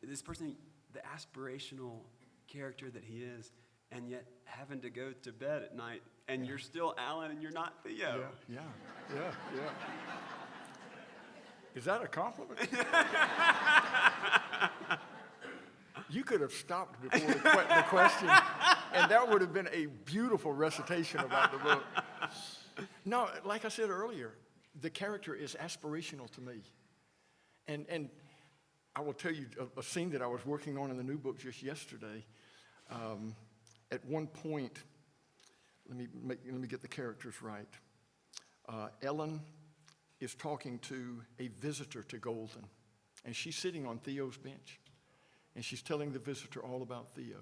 this person, the aspirational character that he is, and yet having to go to bed at night, and you're still Allen and you're not Theo? Yeah. Is that a compliment? You could have stopped before the question, and that would have been a beautiful recitation about the book. No, like I said earlier, the character is aspirational to me. And I will tell you a scene that I was working on in the new book just yesterday. At one point, let me get the characters right. Ellen is talking to a visitor to Golden, and she's sitting on Theo's bench, and she's telling the visitor all about Theo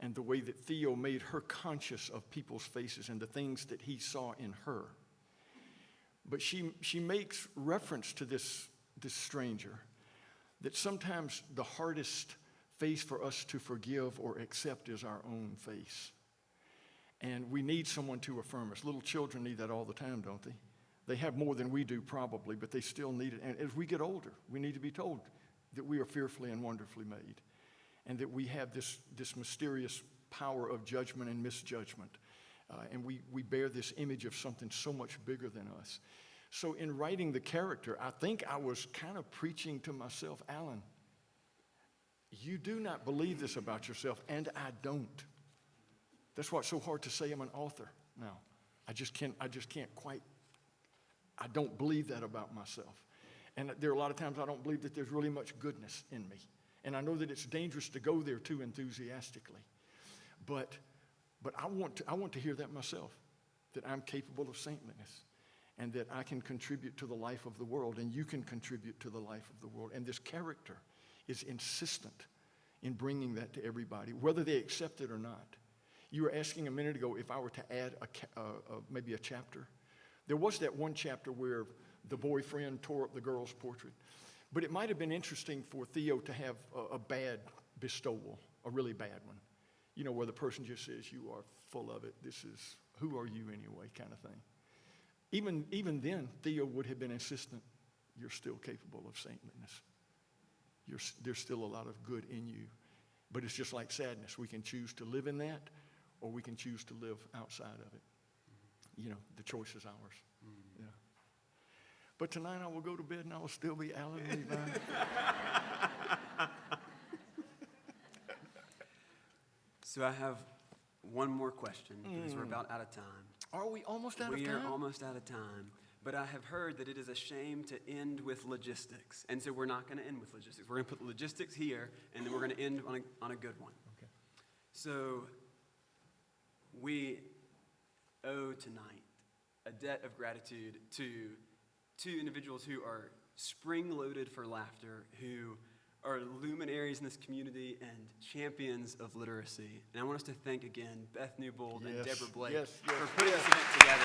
and the way that Theo made her conscious of people's faces and the things that he saw in her. But she makes reference to this stranger, that sometimes the hardest face for us to forgive or accept is our own face. And we need someone to affirm us. Little children need that all the time, don't they? They have more than we do probably, but they still need it. And as we get older, we need to be told that we are fearfully and wonderfully made, and that we have this mysterious power of judgment and misjudgment. And we bear this image of something so much bigger than us. So in writing the character, I think I was kind of preaching to myself, Allen, you do not believe this about yourself, and I don't. That's why it's so hard to say I'm an author now. I just can't quite, I don't believe that about myself. And there are a lot of times I don't believe that there's really much goodness in me. And I know that it's dangerous to go there too enthusiastically. But I want to hear that myself, that I'm capable of saintliness, and that I can contribute to the life of the world, and you can contribute to the life of the world. And this character is insistent in bringing that to everybody, whether they accept it or not. You were asking a minute ago if I were to add maybe a chapter. There was that one chapter where the boyfriend tore up the girl's portrait. But it might have been interesting for Theo to have a bad bestowal, a really bad one. You know, where the person just says, you are full of it. This is, who are you anyway, kind of thing. Even then, Theo would have been insistent, you're still capable of saintliness. there's still a lot of good in you. But it's just like sadness. We can choose to live in that, or we can choose to live outside of it. You know, the choice is ours. Yeah. But tonight I will go to bed and I will still be Allen Levi. So I have one more question because we're about out of time. Are we almost out of time? We are almost out of time. But I have heard that it is a shame to end with logistics. And so we're not going to end with logistics. We're going to put logistics here, and then we're going to end on a good one. Okay. So we owe tonight a debt of gratitude to two individuals who are spring-loaded for laughter, who are luminaries in this community and champions of literacy. And I want us to thank again Beth Newbold and Deborah Blake for putting this event together.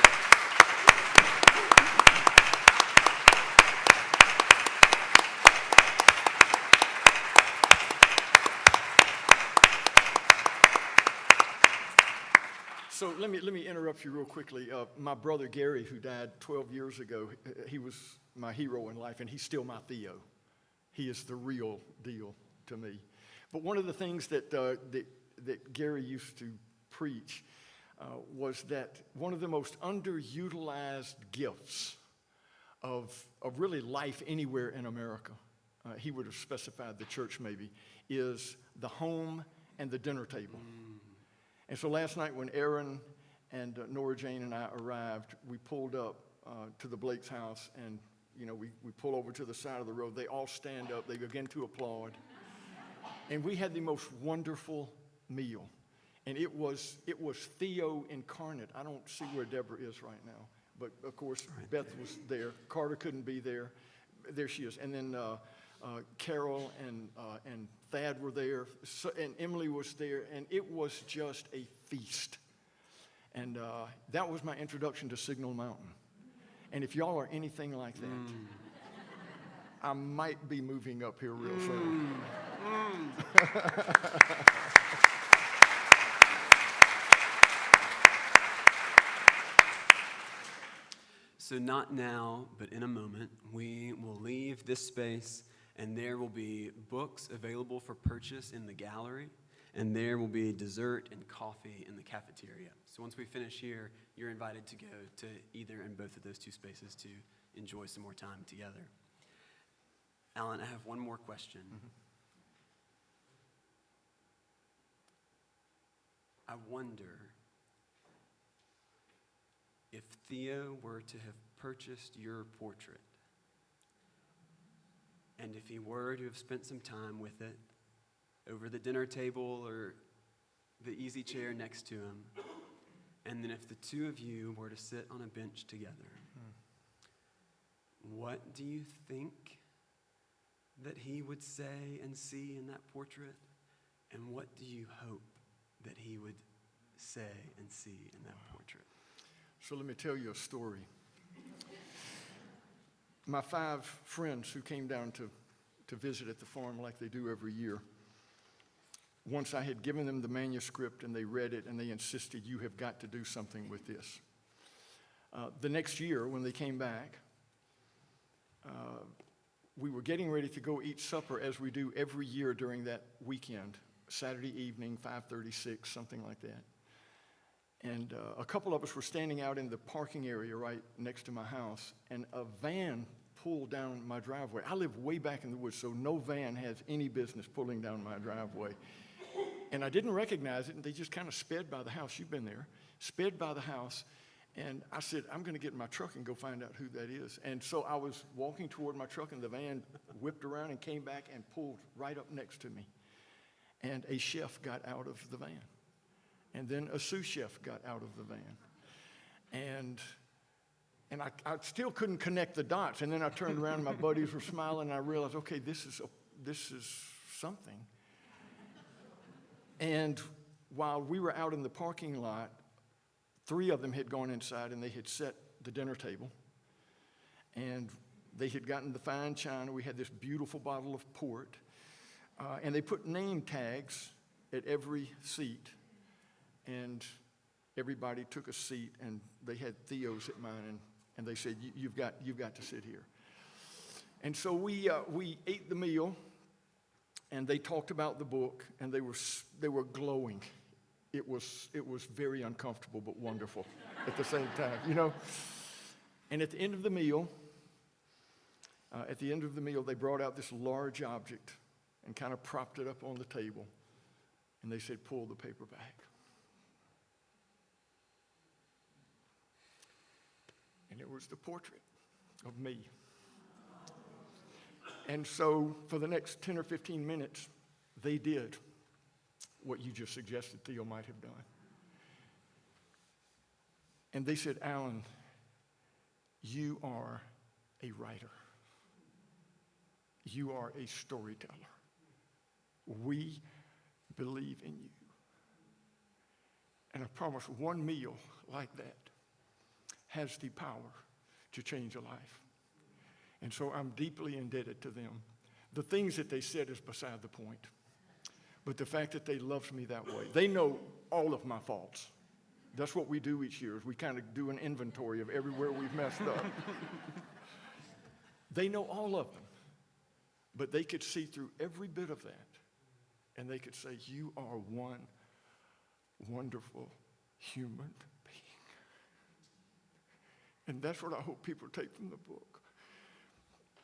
So let me interrupt you real quickly. My brother Gary, who died 12 years ago, he was my hero in life, and he's still my Theo. He is the real deal to me. But one of the things that Gary used to preach was that one of the most underutilized gifts of really life anywhere in America, he would have specified the church maybe, is the home and the dinner table. And so last night when Aaron and Nora Jane and I arrived, we pulled up to the Blake's house, and you know, we pull over to the side of the road. They all stand up. They begin to applaud. And we had the most wonderful meal. And it was Theo incarnate. I don't see where Deborah is right now. But, of course, Beth was there. Carter couldn't be there. There she is. And then Carol and Thad were there. And Emily was there. And it was just a feast. And that was my introduction to Signal Mountain. And if y'all are anything like that, I might be moving up here real soon. So not now, but in a moment, we will leave this space, and there will be books available for purchase in the gallery, and there will be dessert and coffee in the cafeteria. So once we finish here, you're invited to go to either and both of those two spaces to enjoy some more time together. Alan, I have one more question. I wonder if Theo were to have purchased your portrait, and if he were to have spent some time with it over the dinner table or the easy chair next to him, and then if the two of you were to sit on a bench together, what do you think that he would say and see in that portrait? And what do you hope that he would say and see in that portrait? So let me tell you a story. My 5 friends who came down to visit at the farm like they do every year, once I had given them the manuscript and they read it and they insisted, you have got to do something with this. The next year when they came back, we were getting ready to go eat supper as we do every year during that weekend, Saturday evening, 5:36, something like that. And a couple of us were standing out in the parking area right next to my house, and a van pulled down my driveway. I live way back in the woods, so no van has any business pulling down my driveway. And I didn't recognize it, and they just kind of sped by the house. You've been there. Sped by the house, and I said, I'm going to get in my truck and go find out who that is. And so I was walking toward my truck, and the van whipped around and came back and pulled right up next to me. And a chef got out of the van. And then a sous chef got out of the van. And I still couldn't connect the dots. And then I turned around and my buddies were smiling, and I realized, okay, this is something. And while we were out in the parking lot, 3 of them had gone inside and they had set the dinner table. And they had gotten the fine china. We had this beautiful bottle of port. And they put name tags at every seat. And everybody took a seat, and they had Theo's at mine, and they said, you've got to sit here. And so we ate the meal, and they talked about the book, and they were glowing. It was very uncomfortable but wonderful at the same time, you know. And at the end of the meal, they brought out this large object and kind of propped it up on the table, and they said, "Pull the paper back." And it was the portrait of me. And so for the next 10 or 15 minutes, they did what you just suggested Theo might have done. And they said, "Allen, you are a writer. You are a storyteller. We believe in you." And I promise one meal like that has the power to change a life. And so I'm deeply indebted to them. The things that they said is beside the point. But the fact that they loved me that way, they know all of my faults. That's what we do each year, is we kind of do an inventory of everywhere we've messed up. They know all of them. But they could see through every bit of that. And they could say, "You are one wonderful human being." And that's what I hope people take from the book.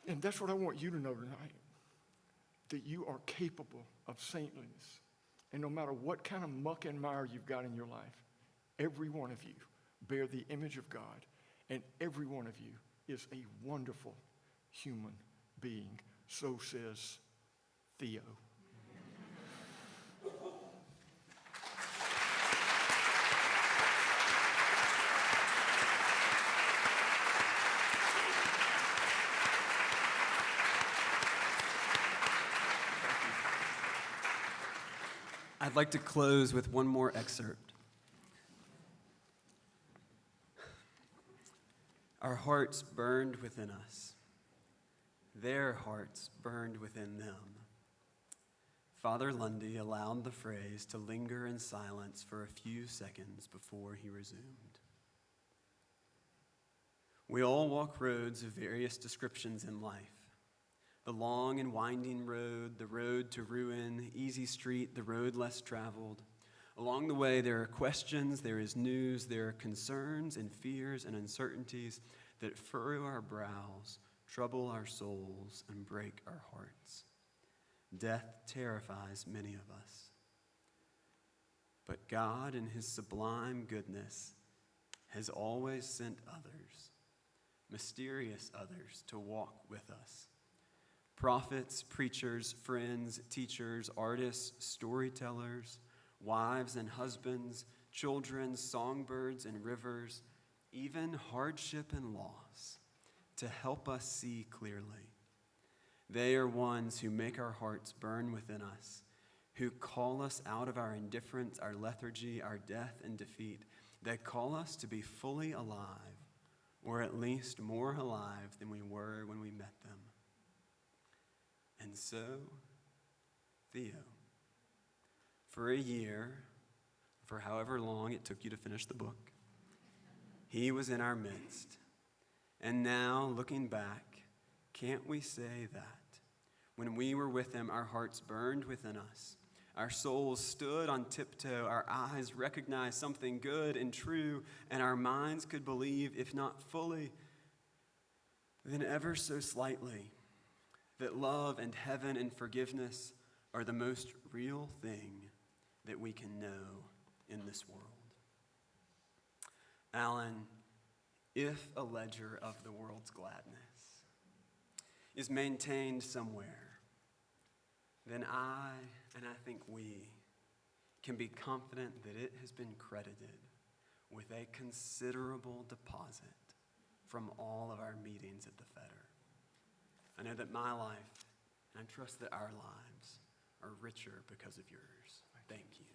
And that's what I want you to know tonight, that you are capable of saintliness. And no matter what kind of muck and mire you've got in your life, every one of you bear the image of God, and every one of you is a wonderful human being. So says Theo. I'd like to close with one more excerpt. Our hearts burned within us. Their hearts burned within them. Father Lundy allowed the phrase to linger in silence for a few seconds before he resumed. We all walk roads of various descriptions in life. The long and winding road, the road to ruin, easy street, the road less traveled. Along the way, there are questions, there is news, there are concerns and fears and uncertainties that furrow our brows, trouble our souls, and break our hearts. Death terrifies many of us. But God, in his sublime goodness, has always sent others, mysterious others, to walk with us. Prophets, preachers, friends, teachers, artists, storytellers, wives and husbands, children, songbirds and rivers, even hardship and loss, to help us see clearly. They are ones who make our hearts burn within us, who call us out of our indifference, our lethargy, our death and defeat. They call us to be fully alive, or at least more alive than we were when we met them. And so, Theo, for a year, for however long it took you to finish the book, he was in our midst. And now, looking back, can't we say that when we were with him, our hearts burned within us, our souls stood on tiptoe, our eyes recognized something good and true, and our minds could believe, if not fully, then ever so slightly, that love and heaven and forgiveness are the most real thing that we can know in this world. Allen, if a ledger of the world's gladness is maintained somewhere, then I think we can be confident that it has been credited with a considerable deposit from all of our meetings at the Feder. I know that my life, and I trust that our lives, are richer because of yours. Thank you.